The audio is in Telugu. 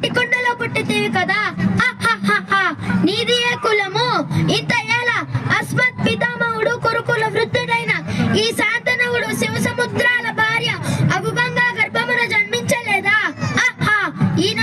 మట్టికొండలో పుట్టితివి కదా. నీది ఏ కులము? ఇంత ఏళ అస్మత్ పితామహుడు కురుకుల వృద్ధుడైన ఈ శాంతనవుడు శివ సముద్రాల భార్య అగుబంగా గర్భమున జన్మించలేదా? ఈయన